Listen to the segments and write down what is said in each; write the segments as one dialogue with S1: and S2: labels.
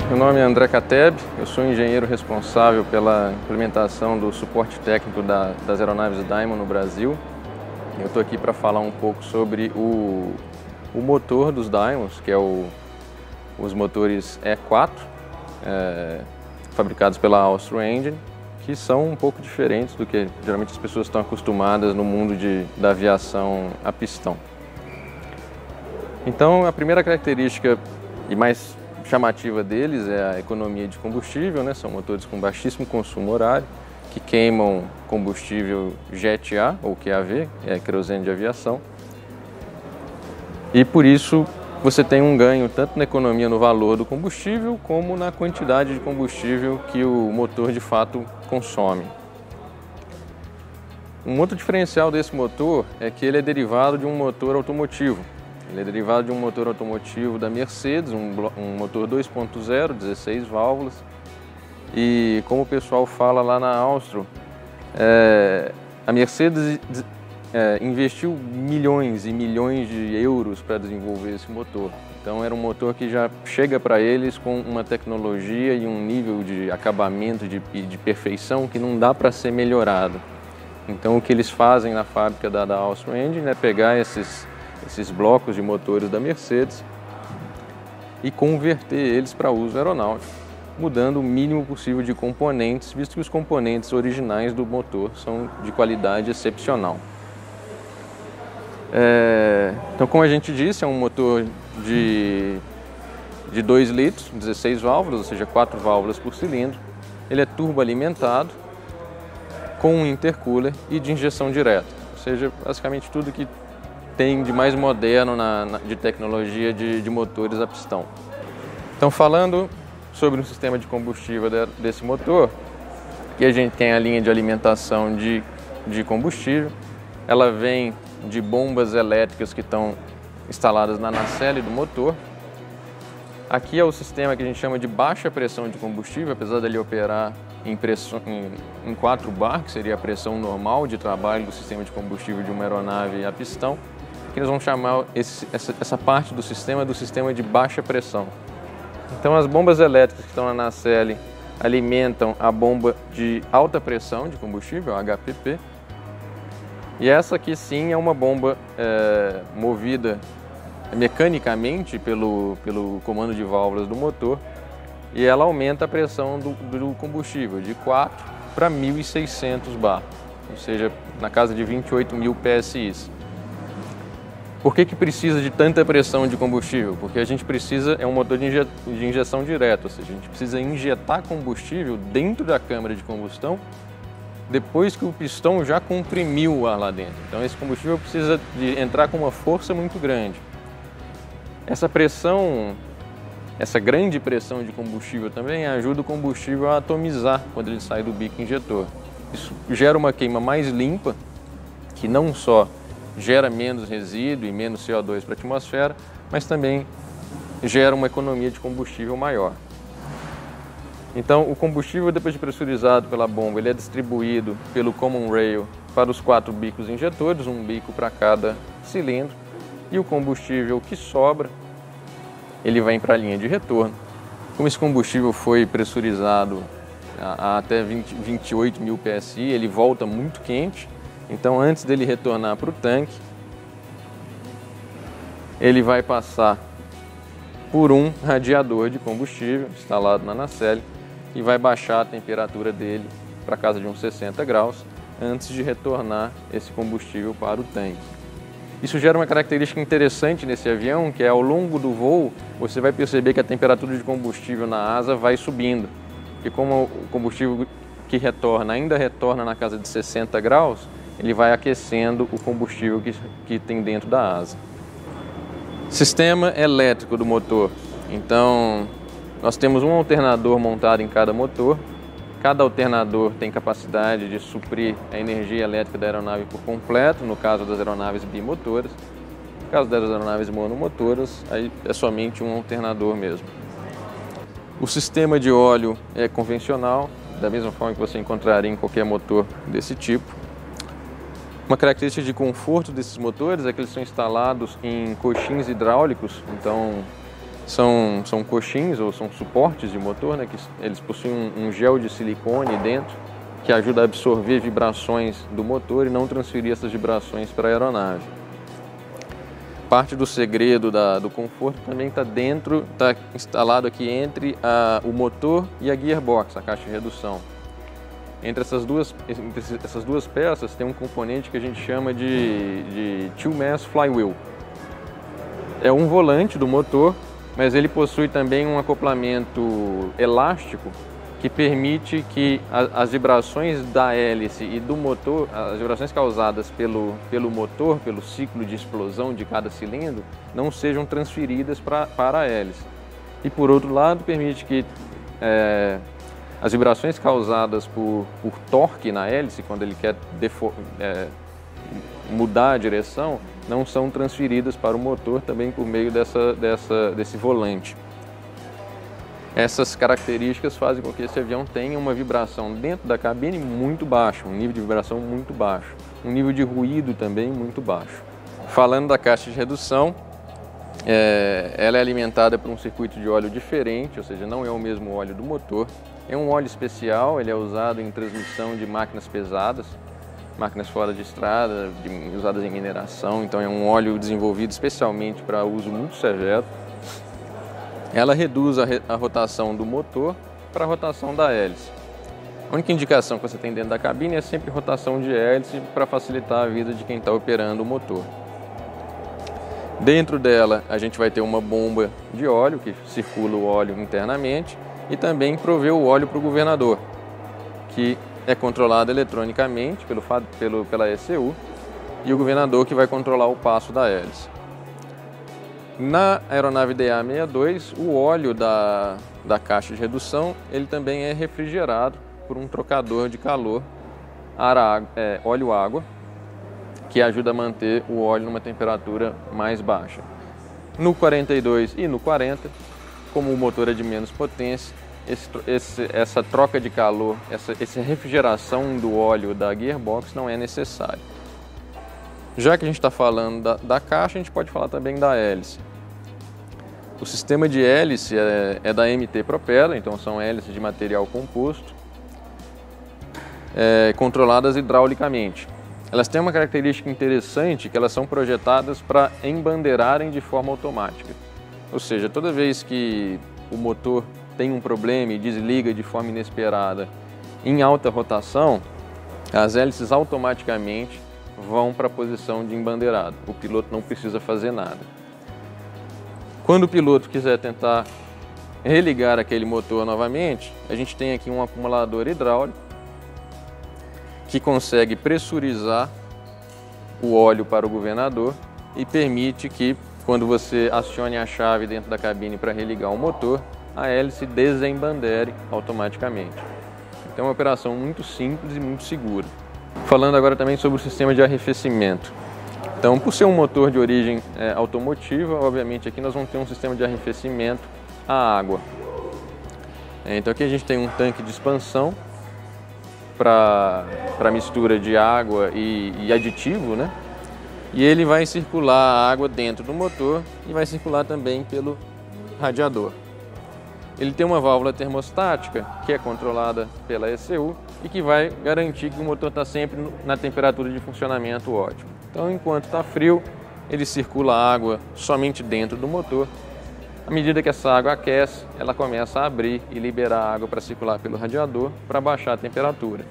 S1: Meu nome é André Kateb, eu sou engenheiro responsável pela implementação do suporte técnico das aeronaves Diamond no Brasil. Eu estou aqui para falar um pouco sobre o motor dos Diamonds, que é os motores E4, fabricados pela Austro Engine, que são um pouco diferentes do que geralmente as pessoas estão acostumadas no mundo da aviação a pistão. Então, a primeira característica e mais chamativa deles é a economia de combustível, né? São motores com baixíssimo consumo horário, que queimam combustível Jet A, ou QAV, querosene de aviação. E por isso você tem um ganho tanto na economia no valor do combustível, como na quantidade de combustível que o motor de fato consome. Um outro diferencial desse motor é que ele é derivado de um motor automotivo. Ele é derivado de um motor automotivo da Mercedes, um motor 2.0, 16 válvulas. E como o pessoal fala lá na Austro, a Mercedes investiu milhões e milhões de euros para desenvolver esse motor. Então era um motor que já chega para eles com uma tecnologia e um nível de acabamento, de perfeição que não dá para ser melhorado. Então o que eles fazem na fábrica da Austro Engine é pegar esses blocos de motores da Mercedes e converter eles para uso aeronáutico, mudando o mínimo possível de componentes, visto que os componentes originais do motor são de qualidade excepcional. Então, como a gente disse, é um motor de 2 litros, 16 válvulas, ou seja, 4 válvulas por cilindro. Ele é turboalimentado com um intercooler e de injeção direta, ou seja, basicamente tudo que tem de mais moderno de tecnologia de motores a pistão. Então, falando sobre o sistema de combustível desse motor, aqui a gente tem a linha de alimentação de combustível. Ela vem de bombas elétricas que estão instaladas na nacelle do motor. Aqui é o sistema que a gente chama de baixa pressão de combustível, apesar dele operar em 4 bar, que seria a pressão normal de trabalho do sistema de combustível de uma aeronave a pistão, que eles vão chamar essa parte do sistema de baixa pressão. Então as bombas elétricas que estão na nacelle alimentam a bomba de alta pressão de combustível, a HPP, e essa aqui sim é uma bomba movida mecanicamente pelo comando de válvulas do motor, e ela aumenta a pressão do combustível de 4 para 1.600 bar, ou seja, na casa de 28.000 PSI. Por que precisa de tanta pressão de combustível? Porque a gente é um motor de injeção direta, ou seja, a gente precisa injetar combustível dentro da câmara de combustão depois que o pistão já comprimiu o ar lá dentro. Então esse combustível precisa de entrar com uma força muito grande. Essa pressão, essa grande pressão de combustível também ajuda o combustível a atomizar quando ele sai do bico injetor. Isso gera uma queima mais limpa, que não só gera menos resíduo e menos CO2 para a atmosfera, mas também gera uma economia de combustível maior. Então, o combustível, depois de pressurizado pela bomba, ele é distribuído pelo common rail para os 4 bicos injetores, um bico para cada cilindro, e o combustível que sobra, ele vai para a linha de retorno. Como esse combustível foi pressurizado a até 28.000 PSI, ele volta muito quente. Então, antes dele retornar para o tanque, ele vai passar por um radiador de combustível instalado na nacelle e vai baixar a temperatura dele para casa de uns 60 graus antes de retornar esse combustível para o tanque. Isso gera uma característica interessante nesse avião, que é ao longo do voo você vai perceber que a temperatura de combustível na asa vai subindo, porque como o combustível que retorna ainda retorna na casa de 60 graus, ele vai aquecendo o combustível que tem dentro da asa. Sistema elétrico do motor. Então, nós temos um alternador montado em cada motor. Cada alternador tem capacidade de suprir a energia elétrica da aeronave por completo, no caso das aeronaves bimotoras. No caso das aeronaves monomotoras, aí é somente um alternador mesmo. O sistema de óleo é convencional, da mesma forma que você encontraria em qualquer motor desse tipo. Uma característica de conforto desses motores é que eles são instalados em coxins hidráulicos, então São coxins ou são suportes de motor, né, que eles possuem um gel de silicone dentro que ajuda a absorver vibrações do motor e não transferir essas vibrações para a aeronave. Parte do segredo do conforto também está instalado aqui entre o motor e a gearbox, a caixa de redução. Entre essas duas peças tem um componente que a gente chama de two-mass flywheel. É um volante do motor, mas ele possui também um acoplamento elástico que permite que as vibrações da hélice e do motor, as vibrações causadas pelo motor, pelo ciclo de explosão de cada cilindro, não sejam transferidas para a hélice. E por outro lado, permite que as vibrações causadas por torque na hélice, quando ele quer mudar a direção, não são transferidas para o motor também por meio desse volante. Essas características fazem com que esse avião tenha uma vibração dentro da cabine muito baixa, um nível de vibração muito baixo, um nível de ruído também muito baixo. Falando da caixa de redução, ela é alimentada por um circuito de óleo diferente, ou seja, não é o mesmo óleo do motor. É um óleo especial, ele é usado em transmissão de máquinas pesadas, máquinas fora de estrada, usadas em mineração, então é um óleo desenvolvido especialmente para uso muito severo. Ela reduz a rotação do motor para a rotação da hélice. A única indicação que você tem dentro da cabine é sempre rotação de hélice para facilitar a vida de quem está operando o motor. Dentro dela a gente vai ter uma bomba de óleo que circula o óleo internamente e também provê o óleo para o governador, que é controlado eletronicamente pela ECU, e o governador que vai controlar o passo da hélice. Na aeronave DA62, o óleo da caixa de redução ele também é refrigerado por um trocador de calor óleo-água, que ajuda a manter o óleo numa temperatura mais baixa. No 42 e no 40, como o motor é de menos potência, essa troca de calor, essa refrigeração do óleo da gearbox não é necessária. Já que a gente está falando da caixa, a gente pode falar também da hélice. O sistema de hélice é da MT Propeller, então são hélices de material composto, controladas hidraulicamente. Elas têm uma característica interessante, que elas são projetadas para embandeirarem de forma automática. Ou seja, toda vez que o motor tem um problema e desliga de forma inesperada em alta rotação, as hélices automaticamente vão para a posição de embandeirado. O piloto não precisa fazer nada. Quando o piloto quiser tentar religar aquele motor novamente, a gente tem aqui um acumulador hidráulico que consegue pressurizar o óleo para o governador e permite que, quando você acione a chave dentro da cabine para religar o motor, a hélice desembandere automaticamente. Então é uma operação muito simples e muito segura. Falando agora também sobre o sistema de arrefecimento. Então, por ser um motor de origem automotiva, obviamente aqui nós vamos ter um sistema de arrefecimento à água. Então aqui a gente tem um tanque de expansão para mistura de água e aditivo, né? E ele vai circular a água dentro do motor e vai circular também pelo radiador. Ele tem uma válvula termostática que é controlada pela ECU e que vai garantir que o motor está sempre na temperatura de funcionamento ótimo. Então, enquanto está frio, ele circula a água somente dentro do motor. À medida que essa água aquece, ela começa a abrir e liberar a água para circular pelo radiador para baixar a temperatura.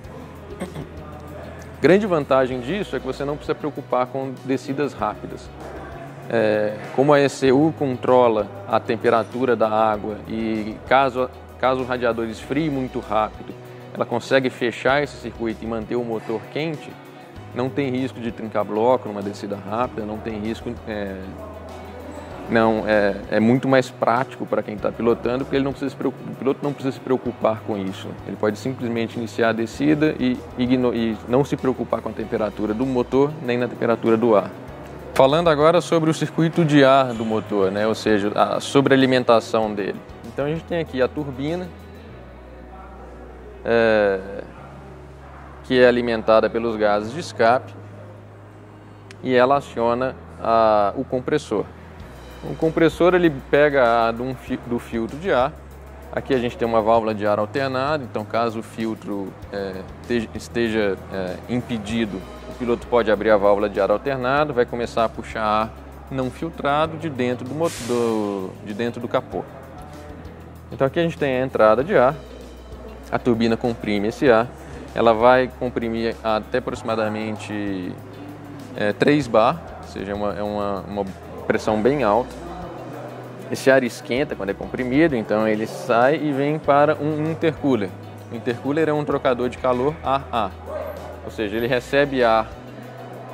S1: Grande vantagem disso é que você não precisa preocupar com descidas rápidas. Como a ECU controla a temperatura da água e caso o radiador esfrie muito rápido, ela consegue fechar esse circuito e manter o motor quente, não tem risco de trincar bloco numa descida rápida, não tem risco, é muito mais prático para quem está pilotando, porque o piloto não precisa se preocupar com isso. Ele pode simplesmente iniciar a descida e não se preocupar com a temperatura do motor nem na temperatura do ar. Falando agora sobre o circuito de ar do motor, né? Ou seja, a sobrealimentação dele. Então a gente tem aqui a turbina, que é alimentada pelos gases de escape, e ela aciona o compressor. O compressor ele pega ar do filtro de ar. Aqui a gente tem uma válvula de ar alternado, então caso o filtro esteja impedido, o piloto pode abrir a válvula de ar alternado, vai começar a puxar ar não filtrado de dentro do capô. Então aqui a gente tem a entrada de ar, a turbina comprime esse ar, ela vai comprimir até aproximadamente 3 bar, ou seja, é uma pressão bem alta. Esse ar esquenta quando é comprimido, então ele sai e vem para um intercooler. O intercooler é um trocador de calor ar-ar, ou seja, ele recebe ar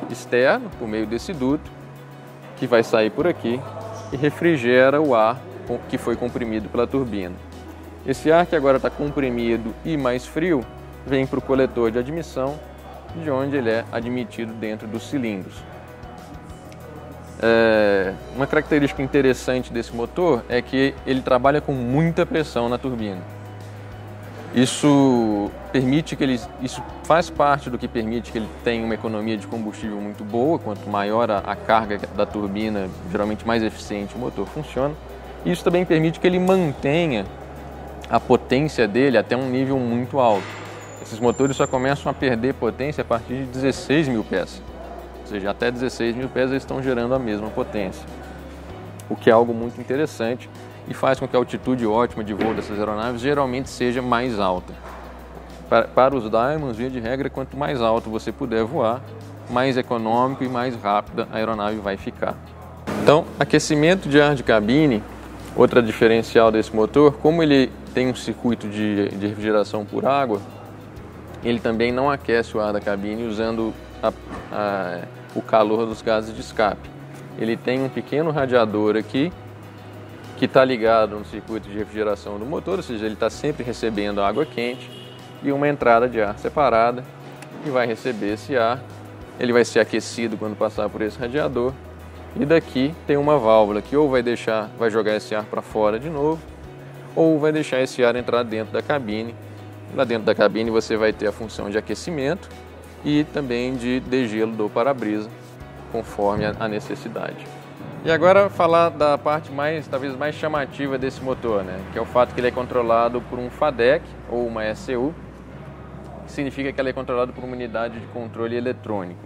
S1: externo por meio desse duto, que vai sair por aqui e refrigera o ar que foi comprimido pela turbina. Esse ar que agora está comprimido e mais frio vem para o coletor de admissão, de onde ele é admitido dentro dos cilindros. Uma característica interessante desse motor é que ele trabalha com muita pressão na turbina. Isso faz parte do que permite que ele tenha uma economia de combustível muito boa. Quanto maior a carga da turbina, geralmente mais eficiente o motor funciona. Isso também permite que ele mantenha a potência dele até um nível muito alto. Esses motores só começam a perder potência a partir de 16 mil pés. Ou seja, até 16 mil pés eles estão gerando a mesma potência. O que é algo muito interessante e faz com que a altitude ótima de voo dessas aeronaves geralmente seja mais alta. Para os Diamonds, via de regra, quanto mais alto você puder voar, mais econômico e mais rápida a aeronave vai ficar. Então, aquecimento de ar de cabine, outra diferencial desse motor, como ele tem um circuito de refrigeração por água, ele também não aquece o ar da cabine usando o calor dos gases de escape. Ele tem um pequeno radiador aqui, que está ligado no circuito de refrigeração do motor, ou seja, ele está sempre recebendo água quente, e uma entrada de ar separada, que vai receber esse ar. Ele vai ser aquecido quando passar por esse radiador, e daqui tem uma válvula que ou vai jogar esse ar para fora de novo, ou vai deixar esse ar entrar dentro da cabine. Lá dentro da cabine você vai ter a função de aquecimento e também de degelo do para-brisa, conforme a necessidade. E agora falar da parte talvez mais chamativa desse motor, né? Que é o fato que ele é controlado por um FADEC ou uma ECU, que significa que ele é controlado por uma unidade de controle eletrônico.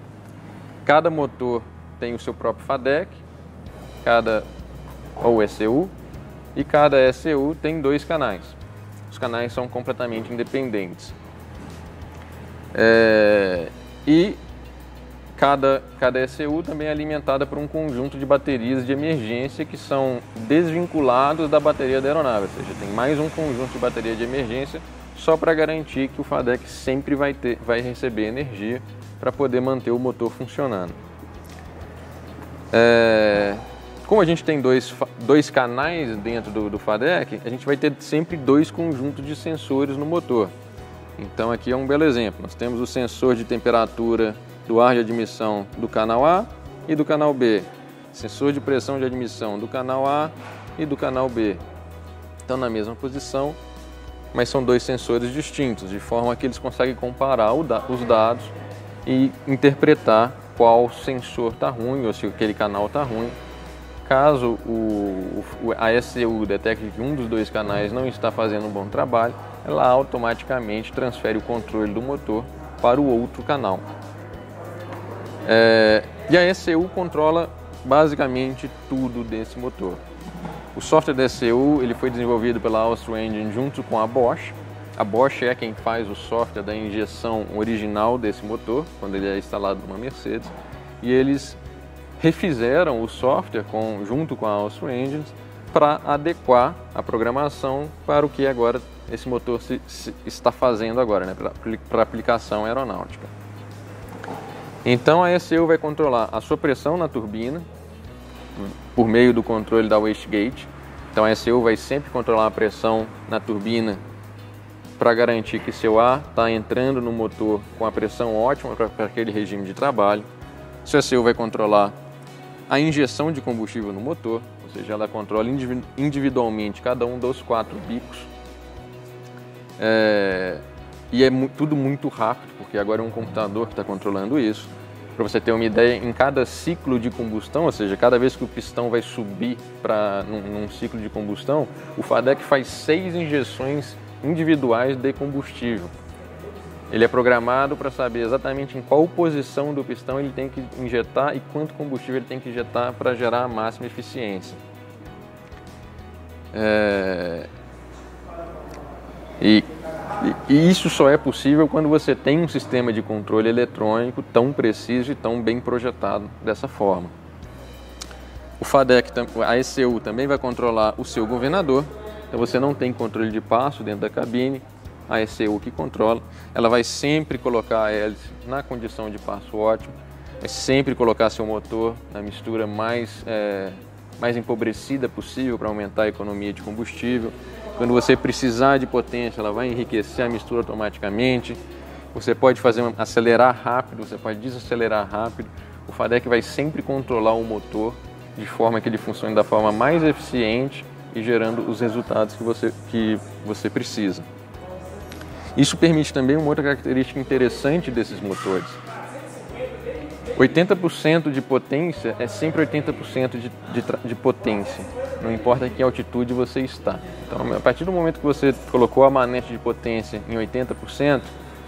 S1: Cada motor tem o seu próprio FADEC, ou ECU, e cada ECU tem 2 canais. Os canais são completamente independentes. E cada ECU também é alimentada por um conjunto de baterias de emergência que são desvinculados da bateria da aeronave, ou seja, tem mais um conjunto de bateria de emergência só para garantir que o FADEC sempre vai receber energia para poder manter o motor funcionando. Como a gente tem dois canais dentro do FADEC, a gente vai ter sempre 2 conjuntos de sensores no motor. Então aqui é um belo exemplo. Nós temos o sensor de temperatura do ar de admissão do canal A e do canal B. Sensor de pressão de admissão do canal A e do canal B. Estão na mesma posição, mas são 2 sensores distintos, de forma que eles conseguem comparar os dados e interpretar qual sensor está ruim ou se aquele canal está ruim. Caso a ECU detecte que um dos 2 canais não está fazendo um bom trabalho, ela automaticamente transfere o controle do motor para o outro canal. E a ECU controla basicamente tudo desse motor. O software da ECU ele foi desenvolvido pela Austro Engine junto com a Bosch. A Bosch é quem faz o software da injeção original desse motor, quando ele é instalado numa Mercedes, e eles refizeram o software junto com a Austro Engine para adequar a programação para o que agora esse motor está fazendo agora, né, para aplicação aeronáutica. Então a ECU vai controlar a sua pressão na turbina por meio do controle da wastegate. Então a ECU vai sempre controlar a pressão na turbina para garantir que seu ar está entrando no motor com a pressão ótima para aquele regime de trabalho. A ECU vai controlar a injeção de combustível no motor, ou seja, ela controla individualmente cada um dos 4 bicos. E é tudo muito rápido, porque agora é um computador que está controlando isso. Para você ter uma ideia, em cada ciclo de combustão, ou seja, cada vez que o pistão vai subir num ciclo de combustão, o FADEC faz 6 injeções individuais de combustível. Ele é programado para saber exatamente em qual posição do pistão ele tem que injetar e quanto combustível ele tem que injetar para gerar a máxima eficiência. E isso só é possível quando você tem um sistema de controle eletrônico tão preciso e tão bem projetado dessa forma. O FADEC, a ECU também vai controlar o seu governador, então você não tem controle de passo dentro da cabine, a ECU que controla. Ela vai sempre colocar a hélice na condição de passo ótimo, vai sempre colocar seu motor na mistura mais empobrecida possível para aumentar a economia de combustível. Quando você precisar de potência, ela vai enriquecer a mistura automaticamente. Você pode acelerar rápido, você pode desacelerar rápido. O FADEC vai sempre controlar o motor de forma que ele funcione da forma mais eficiente e gerando os resultados que você precisa. Isso permite também uma outra característica interessante desses motores. 80% de potência é sempre 80% de potência, não importa em que altitude você está. Então, a partir do momento que você colocou a manete de potência em 80%,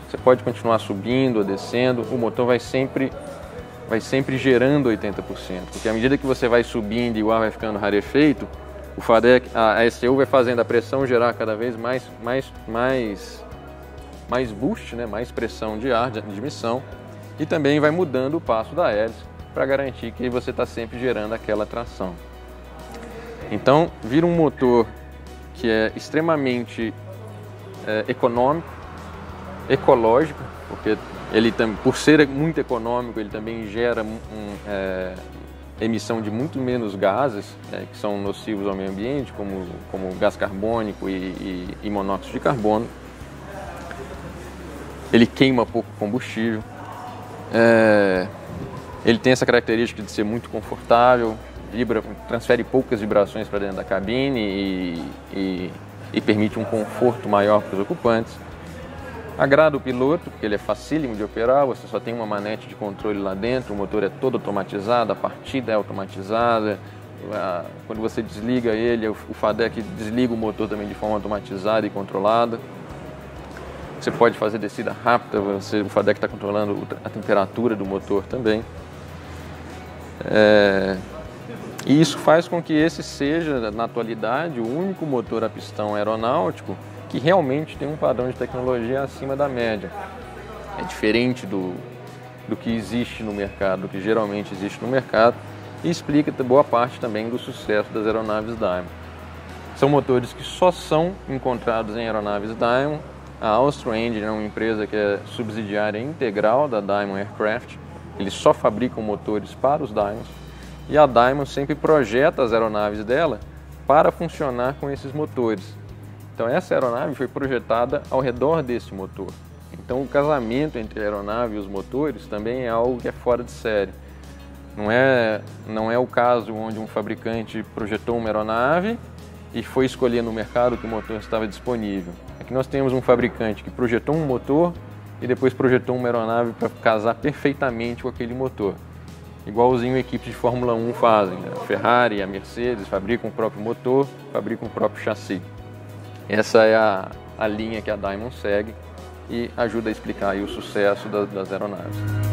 S1: você pode continuar subindo ou descendo, o motor vai sempre gerando 80%, porque à medida que você vai subindo e o ar vai ficando rarefeito, o FADEC, a ECU vai fazendo a pressão gerar cada vez mais boost, né? Mais pressão de ar, de admissão, e também vai mudando o passo da hélice para garantir que você está sempre gerando aquela tração. Então, vira um motor que é extremamente econômico, ecológico, porque ele, por ser muito econômico, ele também gera emissão de muito menos gases, que são nocivos ao meio ambiente, como gás carbônico e monóxido de carbono. Ele queima pouco combustível. Ele tem essa característica de ser muito confortável, transfere poucas vibrações para dentro da cabine e permite um conforto maior para os ocupantes. Agrada o piloto, porque ele é facílimo de operar, você só tem uma manete de controle lá dentro, o motor é todo automatizado, a partida é automatizada, quando você desliga ele, o FADEC desliga o motor também de forma automatizada e controlada. Você pode fazer descida rápida, o FADEC está controlando a temperatura do motor também. E isso faz com que esse seja, na atualidade, o único motor a pistão aeronáutico que realmente tem um padrão de tecnologia acima da média. É diferente do que existe no mercado, do que geralmente existe no mercado, e explica boa parte também do sucesso das aeronaves Diamond. São motores que só são encontrados em aeronaves Diamond. A Austro Engine é uma empresa que é subsidiária integral da Diamond Aircraft. Eles só fabricam motores para os Diamonds. E a Diamond sempre projeta as aeronaves dela para funcionar com esses motores. Então essa aeronave foi projetada ao redor desse motor. Então o casamento entre a aeronave e os motores também é algo que é fora de série. Não é o caso onde um fabricante projetou uma aeronave e foi escolher no mercado que o motor estava disponível. Aqui nós temos um fabricante que projetou um motor e depois projetou uma aeronave para casar perfeitamente com aquele motor. Igualzinho equipes de Fórmula 1 fazem. A Ferrari e a Mercedes fabricam o próprio motor, fabricam o próprio chassi. Essa é a linha que a Diamond segue e ajuda a explicar aí o sucesso das aeronaves.